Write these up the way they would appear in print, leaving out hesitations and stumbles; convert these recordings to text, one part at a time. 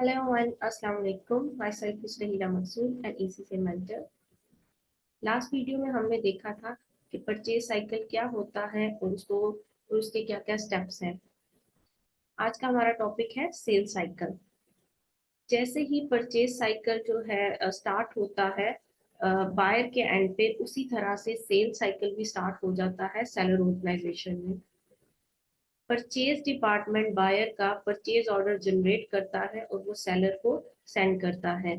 Hello everyone, Assalamu alaikum. Myself is Rahila Masood, an ECC mentor. Last video में हमने देखा था कि परचेज साइकिल क्या होता है और उसके क्या क्या स्टेप्स हैं। आज का हमारा टॉपिक है सेल साइकिल। जैसे ही परचेज साइकिल जो है स्टार्ट होता है बायर के एंड पे, उसी तरह से सेल साइकिल भी स्टार्ट हो जाता है सेलर ऑर्गेनाइजेशन में। परचेज डिपार्टमेंट बायर का परचेज ऑर्डर जनरेट करता है और वो सेलर को सेंड करता है।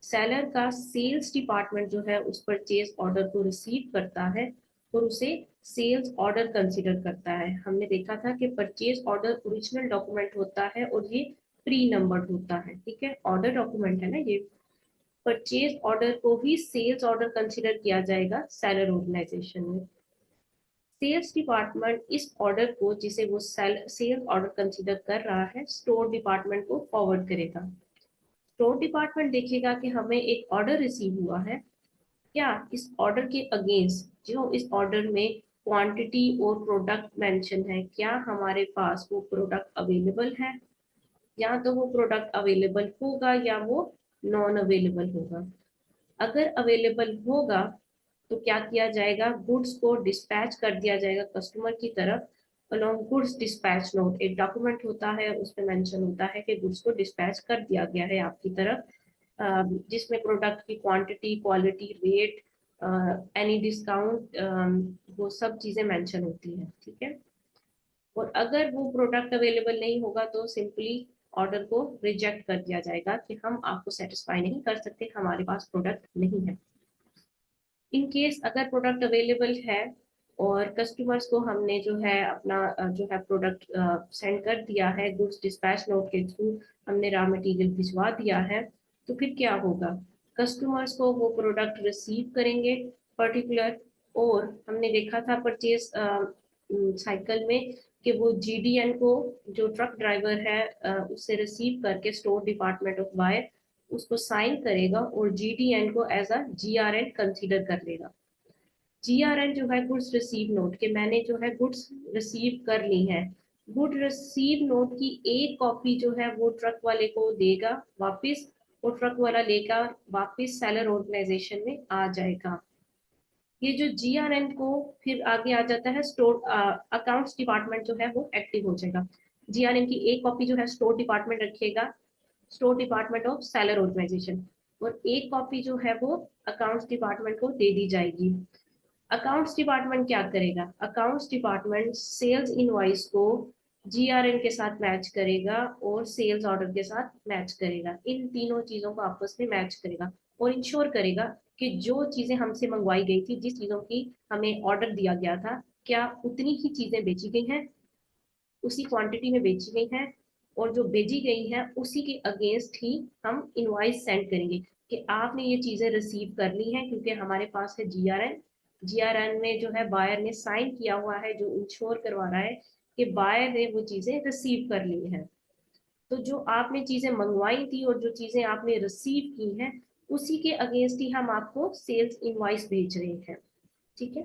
सेलर का सेल्स डिपार्टमेंट जो है उस परचेज ऑर्डर को रिसीव करता है और उसे सेल्स ऑर्डर कंसीडर करता है। हमने देखा था कि परचेज ऑर्डर ओरिजिनल डॉक्यूमेंट होता है और ये प्री नंबर्ड होता है। ठीक है, ऑर्डर डॉक्यूमेंट है ना ये। परचेज ऑर्डर को ही सेल्स ऑर्डर कंसीडर किया जाएगा सेलर ऑर्गेनाइजेशन में। सेल्स डिपार्टमेंट इस ऑर्डर को, जिसे वो सेल्स ऑर्डर कंसीडर कर रहा है, स्टोर डिपार्टमेंट को फॉरवर्ड करेगा। स्टोर डिपार्टमेंट देखेगा कि हमें एक ऑर्डर रिसीव हुआ है, क्या इस ऑर्डर के अगेंस्ट, जो इस ऑर्डर में क्वांटिटी और प्रोडक्ट मेंशन है, क्या हमारे पास वो प्रोडक्ट अवेलेबल है। या तो वो प्रोडक्ट अवेलेबल होगा या वो नॉन अवेलेबल होगा। अगर अवेलेबल होगा तो क्या किया जाएगा, गुड्स को डिस्पैच कर दिया जाएगा कस्टमर की तरफ। अलोंग गुड्स डिस्पैच नोट एक डॉक्यूमेंट होता है, उसमें मेंशन होता है कि गुड्स को डिस्पैच कर दिया गया है आपकी तरफ, जिसमें प्रोडक्ट की quantity, quality, rate, any discount, वो सब चीजें मेंशन होती हैं। ठीक है, और अगर वो प्रोडक्ट अवेलेबल नहीं होगा तो सिंपली ऑर्डर को रिजेक्ट कर दिया जाएगा कि हम आपको सेटिस्फाई नहीं कर सकते, हमारे पास प्रोडक्ट नहीं है। इन केस अगर प्रोडक्ट अवेलेबल है और कस्टमर्स को हमने जो है अपना जो है प्रोडक्ट सेंड कर दिया है, गुड्स डिस्पैच नोट के थ्रू हमने रॉ मटेरियल भिजवा दिया है, तो फिर क्या होगा, कस्टमर्स को वो प्रोडक्ट रिसीव करेंगे पर्टिकुलर। और हमने देखा था परचेज साइकिल में कि वो जीडीएन को, जो ट्रक ड्राइवर है, उससे रिसीव करके स्टोर डिपार्टमेंट ऑफ बायर उसको साइन करेगा और जीडीएन को एज अ जीआरएन कंसीडर कर लेगा। जीआरएन जो है गुड्स रिसीव नोट के, मैंने जो है गुड्स रिसीव कर ली है, गुड रिसीव नोट की एक कॉपी जो है वो ट्रक वाले को देगा वापस, और ट्रक वाला लेकर वापस सेलर ऑर्गेनाइजेशन में आ जाएगा। ये जो जीआरएन को फिर आगे आ जाता है स्टोर अकाउंट्स डिपार्टमेंट जो है वो एक्टिव हो जाएगा। जीआरएन की एक कॉपी जो है स्टोर डिपार्टमेंट रखेगा, store department of seller organisation, और एक कॉपी जो है वो अकाउंट्स डिपार्टमेंट को दे दी जाएगी। अकाउंट्स डिपार्टमेंट क्या करेगा, अकाउंट्स डिपार्टमेंट सेल्स इनवॉइस को जीआरएन के साथ मैच करेगा और सेल्स ऑर्डर के साथ मैच करेगा। इन तीनों चीजों को आपस में मैच करेगा और इंश्योर करेगा कि जो चीजें हमसे मंगवाई गई थी, जिस चीजों की हमें ऑर्डर दिया गया था, क्या उतनी ही चीजें बेची गई हैं, उसी क्वांटिटी में बेची गई हैं, और जो भेजी गई हैं उसी के अगेंस्ट ही हम इनवॉइस सेंड करेंगे कि आपने ये चीजें रिसीव कर ली हैं, क्योंकि हमारे पास है जीआरएन। जीआरएन में जो है बायर ने साइन किया हुआ है, जो इंश्योर करवा रहा है कि बायर ने वो चीजें रिसीव कर ली हैं। तो जो आपने चीजें मंगवाई थी और जो चीजें आपने रिसीव की हैं, उसी के अगेंस्ट ही हम आपको सेल्स इनवॉइस भेज रहे हैं। ठीक है,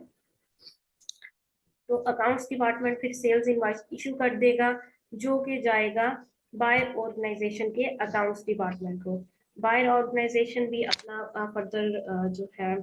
तो अकाउंट्स डिपार्टमेंट फिर सेल्स इनवॉइस इशू कर देगा, जो कि जाएगा बायर ऑर्गेनाइजेशन के अकाउंट्स डिपार्टमेंट को। बायर ऑर्गेनाइजेशन भी अपना फर्दर जो है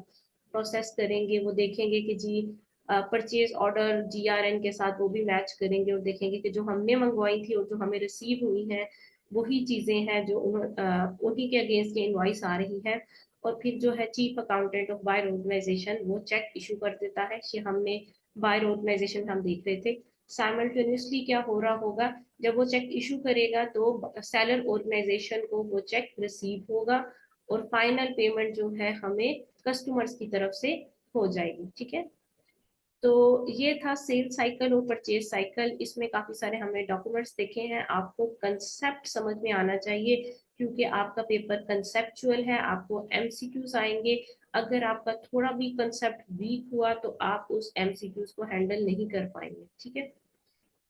प्रोसेस करेंगे, वो देखेंगे कि जी परचेज ऑर्डर जीआरएन के साथ वो भी मैच करेंगे और देखेंगे कि जो हमने मंगवाई थी और जो हमें रिसीव हुई है वही चीजें हैं जो उन्हीं के अगेंस्ट ये इनवॉइस आ रही है। और फिर जो है chief accountant of buyer organisation वो चेक इशू कर देता है कि हमने बायर ऑर्गेनाइजेशन हम देख रहे थे साइमल्टेनियसली क्या हो रहा होगा, जब वो चेक इशू करेगा तो सेलर ऑर्गेनाइजेशन को वो चेक रिसीव होगा और फाइनल पेमेंट जो है हमें कस्टमर्स की तरफ से हो जाएगी। ठीक है, तो ये था सेल साइकिल और परचेज साइकिल। इसमें काफी सारे हमने डॉक्यूमेंट्स देखे हैं, आपको कंसेप्ट समझ में आना चाहिए क्योंकि आपका पेपर कंसेप्चुअल है, आपको एमसीक्यूज आएंगे। अगर आपका थोड़ा भी कंसेप्ट वीक हुआ तो आप उस एमसीक्यूज को हैंडल नहीं कर पाएंगे। ठीक है,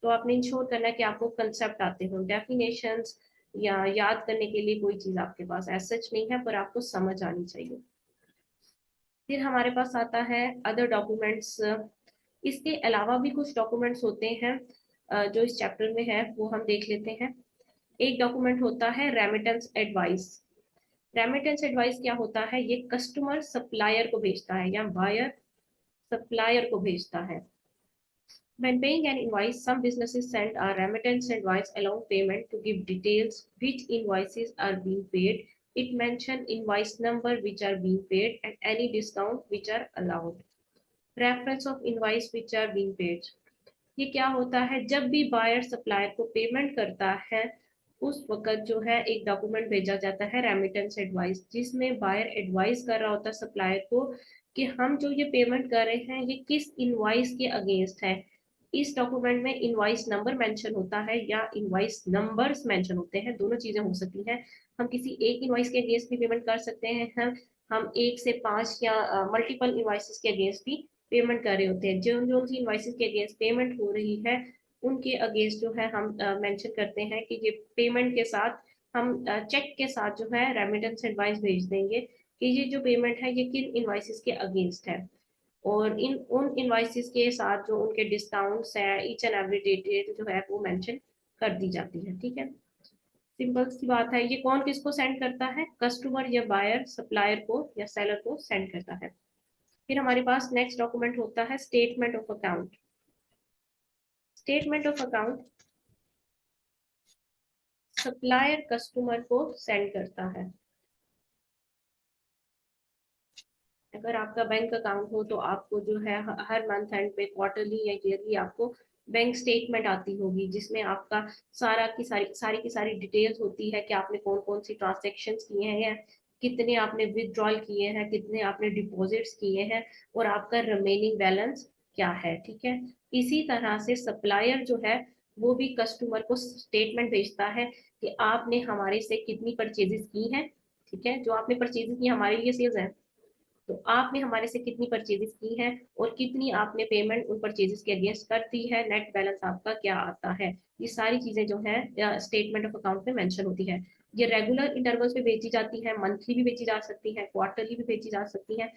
तो आपने इंश्योर करना है कि आपको कंसेप्ट आते हो, डेफिनेशंस या याद करने के लिए कोई चीज आपके पास एज सच नहीं है, पर आपको समझ आनी चाहिए। फिर हमारे पास आता है अदर डॉक्यूमेंट्स। इसके अलावा भी कुछ डॉक्यूमेंट्स होते हैं जो इस चैप्टर में है, वो हम देख लेते हैं। एक डॉक्यूमेंट होता है रेमिटेंस एडवाइस। रेमिटेंस एडवाइस क्या होता है? ये कस्टमर सप्लायर को भेजता है या बायर सप्लायर को भेजता है। When paying an invoice, some businesses send a remittance advice along payment to give details which invoices are being paid. It mentions invoice number which are being paid and any discount which are allowed. Reference of invoice which are being paid. ये क्या होता है? जब भी buyer supplier को payment करता है उस वक्त जो है एक डॉक्यूमेंट भेजा जाता है रेमिटेंस एडवाइस, जिसमें बायर एडवाइस कर रहा होता है सप्लायर को कि हम जो ये पेमेंट कर रहे हैं ये किस इनवाइस के अगेंस्ट है। इस डॉक्यूमेंट में इनवाइस नंबर मेंशन होता है या इनवाइस नंबर्स मेंशन होते हैं, दोनों चीजें हो सकती हैं। हम किसी एक इनवाइस के अगेंस्ट भी पेमेंट कर सकते हैं, हम एक से पांच या मल्टीपल इनवाइसेस के अगेंस्ट भी पेमेंट कर रहे होते हैं। जो जो सी इनवाइसेस के अगेंस्ट पेमेंट हो रही है उनके अगेंस्ट जो है हम मेंशन करते हैं कि ये पेमेंट के साथ हम चेक के साथ जो है रेमिटेंस एडवाइस भेज देंगे कि ये जो पेमेंट है ये किन इनवाइसेस के अगेंस्ट है। और इन उन इनवाइसेस के साथ जो उनके डिस्काउंट्स है ईच एंड एवरी डिटेल जो है वो मेंशन कर दी जाती है। ठीक है, सिंपल सी बात है। ये कौन किसको सेंड करता है? कस्टमर या बायर सप्लायर को या सेलर को सेंड करता है। फिर हमारे पास नेक्स्ट डॉक्यूमेंट होता है statement of account. Statement of account supplier customer को सेंड करता है। अगर आपका बैंक अकाउंट हो तो आपको जो है हर मंथ एंड पे क्वार्टरली या ईयरली आपको बैंक स्टेटमेंट आती होगी, जिसमें आपका सारी डिटेल्स होती है कि आपने कौन कौन सी ट्रांजेक्शन्स किए हैं, या कितने आपने विदड्रॉल किए हैं, कितने आपने डिपॉजिट्स किए हैं और आपका रिमेनिंग बैलेंस क्या है। ठीक है, इसी तरह से सप्लायर जो है वो भी कस्टमर को स्टेटमेंट भेजता है कि आपने हमारे से कितनी परचेजेस की हैं। ठीक है, जो आपने परचेजेस की हमारे लिए सेल्स है, तो आपने हमारे से कितनी परचेजेस की है और कितनी आपने पेमेंट उन परचेजेस के अगेंस्ट कर दी है, नेट बैलेंस आपका क्या आता है। ये सारी चीजें जो है स्टेटमेंट ऑफ अकाउंट में मेंशन होती है। ये रेगुलर इंटरवल्स पे भेजी जाती है, मंथली भी भेजी जा सकती है, क्वार्टरली भी भेजी जा सकती है,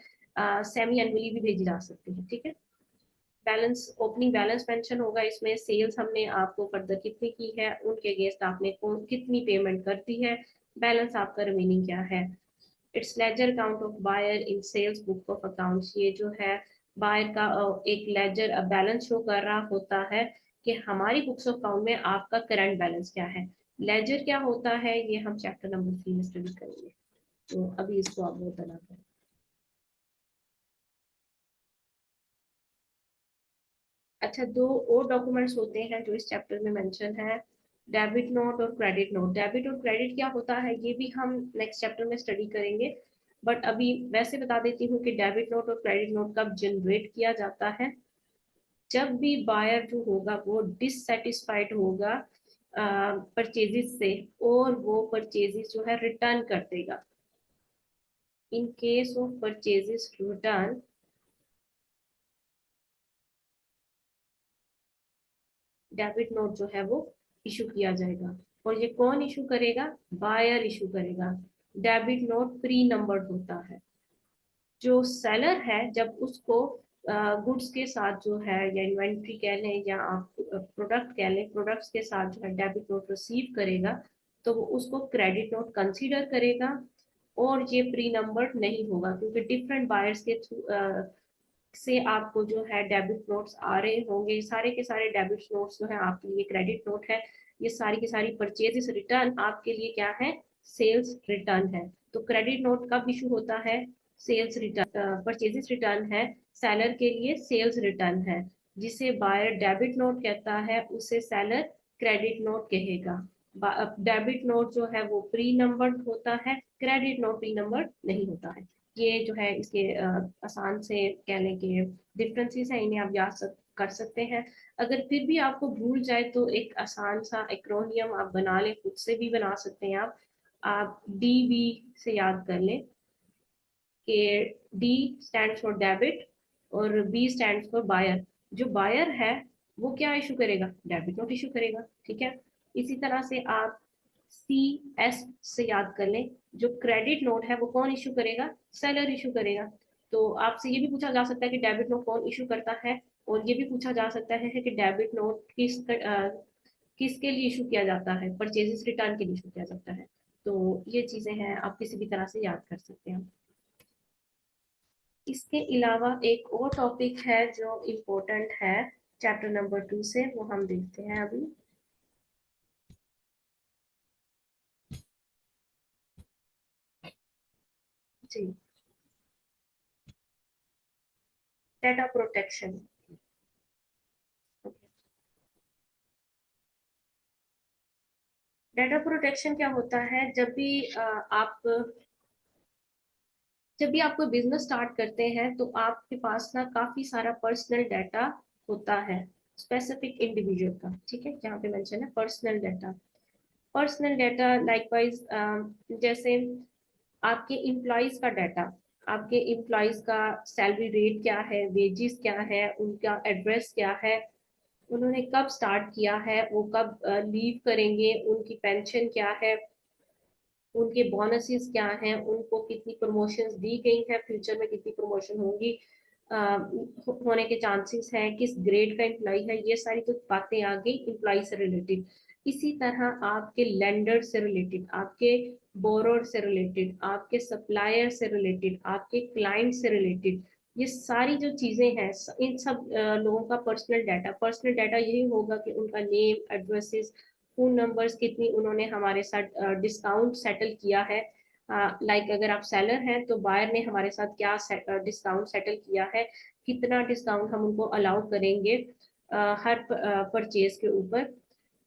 सेमी एनुअली भी भेजी जा सकती है। ठीक है, बैलेंस ओपनिंग बैलेंस मेंशन होगा इसमें, सेल्स हमने आपको फर्दर कितनी की है, उनके अगेंस्ट आपने कितनी पेमेंट कर दी है, बैलेंस आपका रिमेनिंग क्या है। It's ledger account of buyer in sales book of accounts. ये जो है बायर का एक लेजर बैलेंस शो कर रहा होता है कि हमारी बुक्स ऑफ अकाउंट में आपका करंट बैलेंस क्या है। लेजर क्या होता है ये हम चैप्टर नंबर 3 में स्टडी करेंगे, तो अभी इसको आप नोट बना करें। अच्छा, दो और डॉक्यूमेंट्स होते हैं जो इस चैप्टर में मेंशन है, डेबिट नोट और क्रेडिट नोट। डेबिट और क्रेडिट क्या होता है ये भी हम नेक्स्ट चैप्टर में स्टडी करेंगे, बट अभी वैसे बता देती हूँ कि डेबिट नोट और क्रेडिट नोट कब जनरेट किया जाता है? जब भी बायर जो होगा वो डिससेटिस्फाइड होगा परचेजेस से और वो परचेजेस जो है रिटर्न कर देगा। In case of purchases return, debit note जो है वो इशू किया जाएगा। और ये कौन इशू करेगा? बायर इशू करेगा। डेबिट नोट प्री नंबर्ड होता है। जो सेलर है जब उसको गुड्स के साथ जो है या इन्वेंट्री कह लें या आप प्रोडक्ट कह लें, प्रोडक्ट्स के साथ जो है डेबिट नोट रिसीव करेगा तो वो उसको क्रेडिट नोट कंसीडर करेगा और ये प्री नंबर्ड नहीं होगा, क्योंकि डिफरेंट बायर्स के थ्रू से आपको जो है डेबिट नोट्स आ रहे होंगे। सारे के सारे डेबिट नोट्स जो है आपके लिए क्रेडिट नोट है। ये सारी की सारी परचेजेस रिटर्न आपके लिए क्या है? सेल्स रिटर्न है। तो क्रेडिट नोट कब इशू होता है? Sales return. परचेजेस रिटर्न है, सेलर के लिए सेल्स रिटर्न है। जिसे बायर डेबिट नोट कहता है उसे सेलर क्रेडिट नोट कहेगा। डेबिट नोट जो है वो प्री नंबर्ड होता है, क्रेडिट नोट प्री नंबर्ड नहीं होता है। ये जो है इसके आसान से कह लें कि डिफरेंसेस हैं, इन्हें आप याद कर सकते हैं। अगर फिर भी आपको भूल जाए तो एक आसान सा एक्रोनियम आप बना लें, खुद से भी बना सकते हैं आप DB से याद कर लें कि D स्टैंड्स फॉर डेबिट और B स्टैंड्स फॉर बायर। जो बायर है वो क्या इशू करेगा? डेबिट नोट इशू करेगा। ठीक है, इसी तरह से आप CS से याद कर लें, जो क्रेडिट नोट है वो कौन इशू करेगा? सेलर इशू करेगा। तो आपसे ये भी पूछा जा सकता है कि डेबिट नोट कौन इशू करता है, और ये भी पूछा जा सकता है कि डेबिट नोट किस किसके लिए इशू किया जाता है, परचेजेस रिटर्न के लिए इशू किया जाता है। तो ये चीजें हैं, आप किसी भी तरह से याद कर सकते हैं। इसके अलावा एक और टॉपिक है जो इम्पोर्टेंट है चैप्टर नंबर 2 से, वो हम देखते हैं अभी। जी, डेटा प्रोटेक्शन। डेटा प्रोटेक्शन क्या होता है, आप जब भी आप कोई बिजनेस स्टार्ट करते हैं तो आपके पास ना काफी सारा पर्सनल डाटा होता है, स्पेसिफिक इंडिविजुअल का, ठीक है, यहाँ पे मेंशन है personal data. Personal data likewise, जैसे आपके इम्प्लॉयज का डाटा, आपके इम्प्लॉयज का सैलरी रेट क्या है, वेजेस क्या है, उनका एड्रेस क्या है, उन्होंने कब स्टार्ट किया है, वो कब लीव करेंगे, उनकी पेंशन क्या है, उनके बोनसेस क्या हैं, उनको कितनी प्रमोशंस दी गई हैं, फ्यूचर में कितनी प्रमोशन होंगी, होने के चांसेस हैं, किस ग्रेड का एम्प्लॉय है, ये सारी तो बातें आ गई एम्प्लॉय से रिलेटेड। इसी तरह आपके लेंडर से रिलेटेड, आपके बोरोर से रिलेटेड, आपके सप्लायर से रिलेटेड, आपके क्लाइंट से रिलेटेड, ये सारी जो चीजें हैं, इन सब लोगों का पर्सनल डाटा यही होगा कि उनका नेम, एड्रेसेस, फोन नंबर्स, कितनी उन्होंने हमारे साथ डिस्काउंट सेटल किया है। लाइक अगर आप सेलर हैं तो बायर ने हमारे साथ क्या डिस्काउंट सेटल किया है, कितना डिस्काउंट हम उनको अलाउ करेंगे हर परचेज के ऊपर।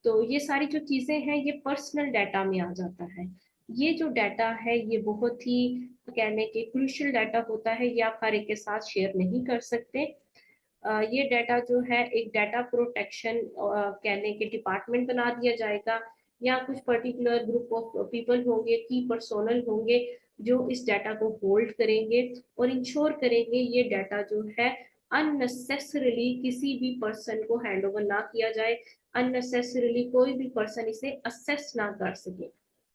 तो ये सारी जो चीजें हैं ये पर्सनल डाटा में आ जाता है। ये जो डाटा है ये बहुत ही कहने के क्रूशियल डाटा होता है, ये आप हर एक के साथ शेयर नहीं कर सकते। ये डाटा जो है एक डाटा प्रोटेक्शन कहने के डिपार्टमेंट बना दिया जाएगा, या कुछ पर्टिकुलर ग्रुप ऑफ पीपल होंगे, की पर्सोनल होंगे, जो इस डाटा को होल्ड करेंगे और इंश्योर करेंगे ये डाटा जो है अननेसेसरीली किसी भी पर्सन को हैंड ओवर ना किया जाए, अननेसेसरीली कोई भी पर्सन इसे असेस ना कर सके।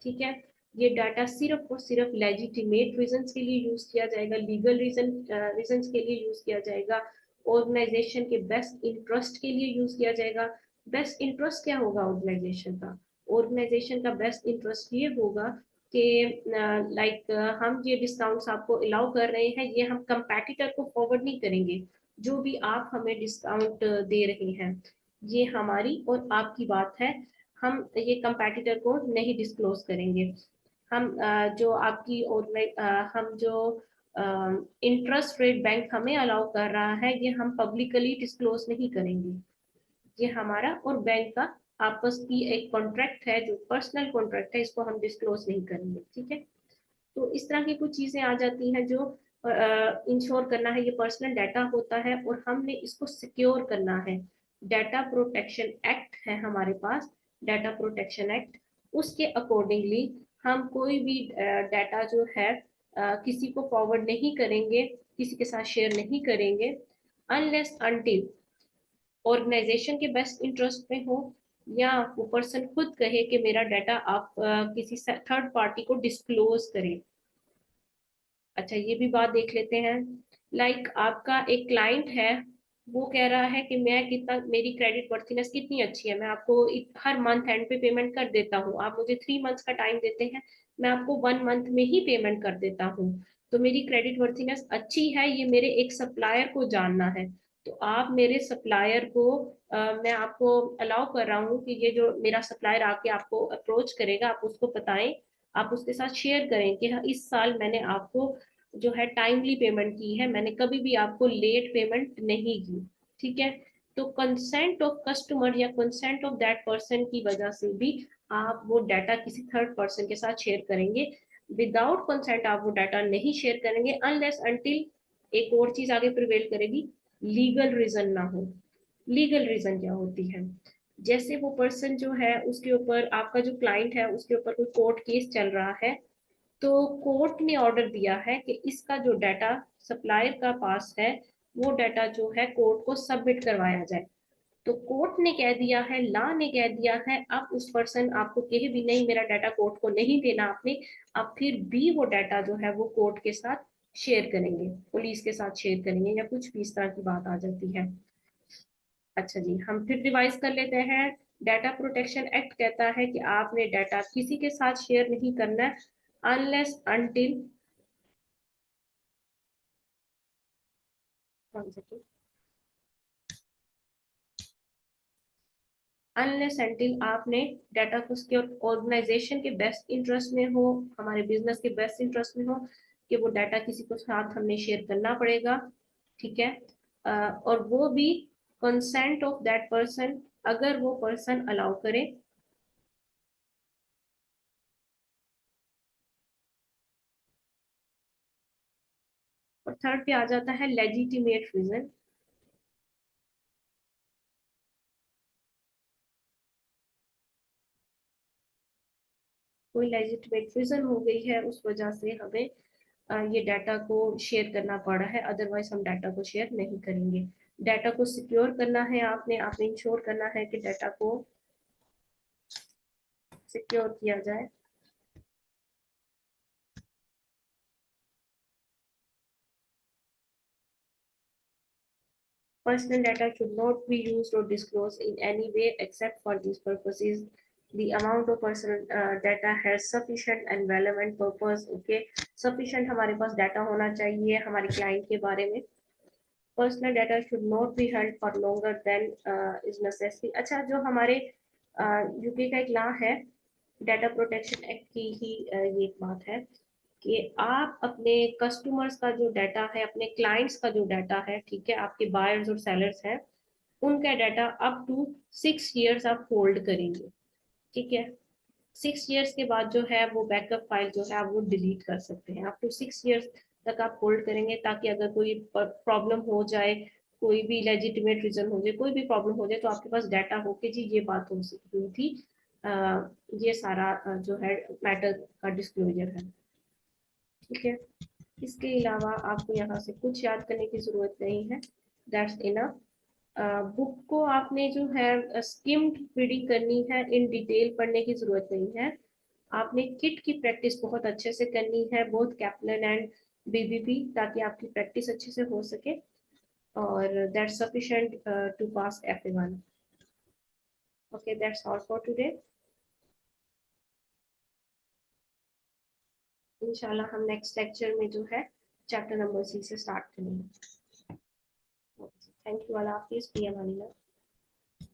ठीक है, ये डाटा सिर्फ और सिर्फ लेजिटिमेट रीजंस के लिए यूज किया जाएगा, लीगल रीजंस के लिए यूज किया जाएगा, ऑर्गेनाइजेशन के बेस्ट इंटरेस्ट के लिए यूज किया जाएगा। बेस्ट इंटरेस्ट क्या होगा ऑर्गेनाइजेशन का? ऑर्गेनाइजेशन का बेस्ट इंटरेस्ट ये होगा कि लाइक हम ये डिस्काउंट्स आपको अलाउ कर रहे हैं, ये हम कंपैटिटर को फॉरवर्ड नहीं करेंगे। जो भी आप हमें डिस्काउंट दे रहे हैं ये हमारी और आपकी बात है, हम ये कंपैटिटर को नहीं डिस्क्लोज करेंगे। हम जो आपकी हम जो इंटरेस्ट रेट बैंक हमें अलाउ कर रहा है ये हम पब्लिकली डिस्क्लोज नहीं करेंगे। ये हमारा और बैंक का आपस की एक कॉन्ट्रैक्ट है, जो पर्सनल कॉन्ट्रैक्ट है, इसको हम डिस्क्लोज नहीं करेंगे। ठीक है, तो इस तरह की कुछ चीजें आ जाती हैं जो इंश्योर करना है, ये पर्सनल डाटा होता है और हमने इसको सिक्योर करना है। डाटा प्रोटेक्शन एक्ट है हमारे पास, डाटा प्रोटेक्शन एक्ट, उसके अकॉर्डिंगली हम कोई भी डाटा जो है किसी को फॉरवर्ड नहीं करेंगे, किसी के साथ शेयर नहीं करेंगे, अनलेस अनटिल ऑर्गेनाइजेशन के बेस्ट इंटरेस्ट में हो, या वो पर्सन खुद कहे कि मेरा डाटा आप किसी थर्ड पार्टी को डिस्क्लोज करें। अच्छा, ये भी बात देख लेते हैं। लाइक आपका एक क्लाइंट है, वो कह रहा है कि मैं कितना, मेरी क्रेडिट वर्थीनेस कितनी अच्छी है, मैं आपको हर मंथ एंड पे पेमेंट कर देता हूँ, आप मुझे 3 मंथ्स का टाइम देते हैं, मैं आपको 1 मंथ में ही पेमेंट कर देता हूँ, तो मेरी क्रेडिट वर्थीनेस अच्छी है, ये मेरे एक सप्लायर को जानना है। तो आप मेरे सप्लायर को मैं आपको अलाउ कर रहा हूँ कि ये जो मेरा सप्लायर आके आपको अप्रोच करेगा, आप उसको बताएं, आप उसके साथ शेयर करें कि हाँ, इस साल मैंने आपको जो है टाइमली पेमेंट की है, मैंने कभी भी आपको लेट पेमेंट नहीं की। ठीक है, तो कंसेंट ऑफ कस्टमर या कंसेंट ऑफ दैट पर्सन की वजह से भी आप वो डाटा किसी थर्ड पर्सन के साथ शेयर करेंगे। विदाउट कंसेंट आप वो डाटा नहीं शेयर करेंगे अनलेस अनटिल एक और चीज आगे प्रिवेल करेगी, लीगल रीजन ना हो। लीगल रीजन क्या होती है? जैसे वो पर्सन जो है उसके ऊपर, आपका जो क्लाइंट है उसके ऊपर कोई कोर्ट केस चल रहा है, तो कोर्ट ने ऑर्डर दिया है कि इसका जो डाटा सप्लायर का पास है वो डाटा जो है कोर्ट को सबमिट करवाया जाए। तो कोर्ट ने कह दिया है, लॉ ने कह दिया है, अब उस पर्सन आपको कहे भी नहीं मेरा डाटा कोर्ट को नहीं देना आपने, आप फिर भी वो डाटा जो है वो कोर्ट के साथ शेयर करेंगे, पुलिस के साथ शेयर करेंगे, या कुछ भी इस तरह की बात आ जाती है। अच्छा जी, हम फिर रिवाइज कर लेते हैं। डाटा प्रोटेक्शन एक्ट कहता है कि आपने डाटा किसी के साथ शेयर नहीं करना है अनलेस अनटिल अनलेस एंटिल आपने डाटा को उसके ऑर्गेनाइजेशन के बेस्ट इंटरेस्ट में हो, हमारे बिजनेस के बेस्ट इंटरेस्ट में हो कि वो डाटा किसी को साथ हमने शेयर करना पड़ेगा, ठीक है। और वो भी कंसेंट ऑफ दैट पर्सन, अगर वो पर्सन अलाउ करे। और थर्ड पे आ जाता है लेजिटिमेट रीजन। कोई लेजिटिमेट रीजन हो गई है उस वजह से हमें ये डाटा को शेयर करना पड़ा है, अदरवाइज हम डाटा को शेयर नहीं करेंगे। डाटा को सिक्योर करना है आपने, आपने इंश्योर करना है कि डाटा को सिक्योर किया जाए। Personal data should not be used or disclosed in any way except for these purposes. The amount of personal data has sufficient and relevant purpose. Okay, sufficient हमारे पास data होना चाहिए हमारे client के बारे में। Personal data should not be held for longer than is necessary. अच्छा, जो हमारे यूके का एक लॉ है, डाटा प्रोटेक्शन एक्ट की ही ये एक बात है कि आप अपने कस्टमर्स का जो डाटा है, अपने क्लाइंट्स का जो डाटा है, ठीक है, आपके बायर्स और सेलर्स हैं, उनका डाटा अप टू 6 इयर्स आप होल्ड करेंगे, ठीक है। 6 इयर्स के बाद जो है वो बैकअप फाइल जो है आप वो डिलीट कर सकते हैं। अप टू 6 इयर्स तक आप होल्ड करेंगे ताकि अगर कोई प्रॉब्लम हो जाए, कोई भी लेजिटिमेट रीजन हो जाए, कोई भी प्रॉब्लम हो जाए, तो आपके पास डाटा हो कि जी ये बात हुई थी, ये सारा जो है मैटर का डिस्क्लोजर है, ठीक है। इसके अलावा आपको यहाँ से कुछ याद करने की जरूरत नहीं है, दैट्स इनफ। बुक को आपने जो है स्किम्ड रीडिंग करनी है, इन डिटेल पढ़ने की जरूरत नहीं है। आपने किट की प्रैक्टिस बहुत अच्छे से करनी है, बोथ कैप्लन एंड बीबीपी, ताकि आपकी प्रैक्टिस अच्छे से हो सके, और that's sufficient to pass F1। Okay, that's all for today. इंशाल्लाह हम नेक्स्ट लेक्चर में जो है चैप्टर नंबर 6 से स्टार्ट करेंगे। थैंक यू, अल्लाह हाफिज, पिया मानीला।